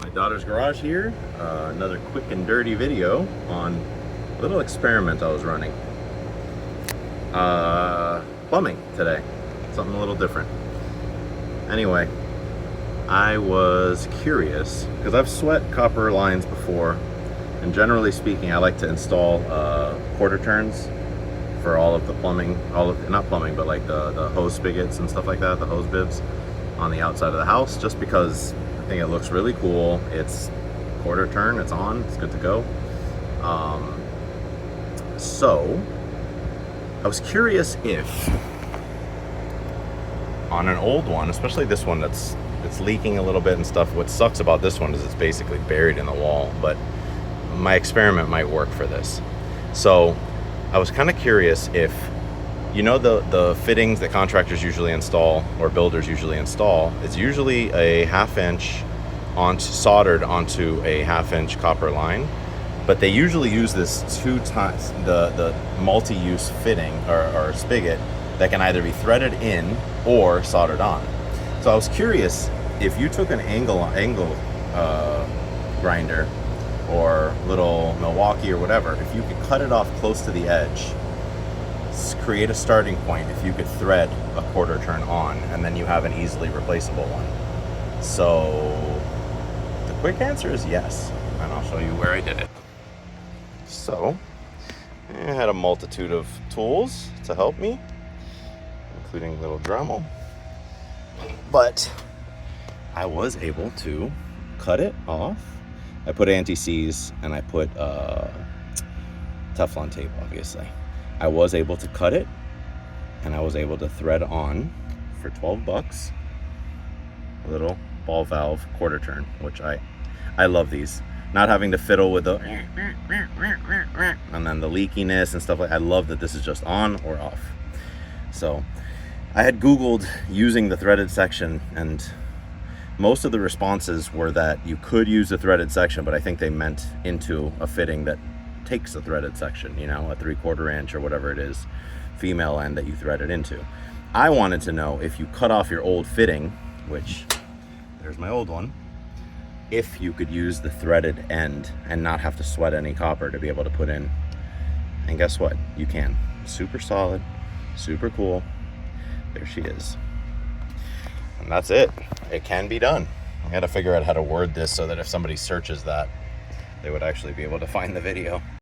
My daughter's garage here. Another quick and dirty video on a little experiment I was running. Plumbing today. Something a little different. Anyway, I was curious because I've sweat copper lines before, and generally speaking, I like to install quarter turns for all of the plumbing, not plumbing, but like the hose spigots and stuff like that, the hose bibs on the outside of the house, just because I think it looks really cool. It's quarter turn, it's on, it's good to go. So I was curious if on an old one, especially this one it's leaking a little bit and stuff. What sucks about this one is it's basically buried in the wall, but my experiment might work for this. So I was kind of curious if, you know, the fittings that contractors usually install or builders usually install, it's usually a 1/2 inch soldered onto a 1/2 inch copper line, but they usually use this 2 times the multi-use fitting or spigot that can either be threaded in or soldered on. So I was curious if you took an angle grinder or little Milwaukee or whatever, if you could cut it off close to the edge, create a starting point, if you could thread a quarter turn on, and then you have an easily replaceable one. So the quick answer is yes, and I'll show you where I did it. So I had a multitude of tools to help me, including a little Dremel, but I was able to cut it off. I put anti-seize and I put Teflon tape, obviously. I was able to cut it, and I was able to thread on for 12 bucks a little ball valve quarter turn, which I love these. Not having to fiddle with the and then the leakiness and stuff like that. I love that this is just on or off. So I had Googled using the threaded section, and most of the responses were that you could use a threaded section, but I think they meant into a fitting that takes a threaded section, you know, a 3/4 inch or whatever it is, female end that you thread it into. I wanted to know if you cut off your old fitting, which there's my old one, if you could use the threaded end and not have to sweat any copper to be able to put in. And guess what? You can. Super solid, super cool. There she is. And that's it. It can be done. I gotta figure out how to word this so that if somebody searches that, they would actually be able to find the video.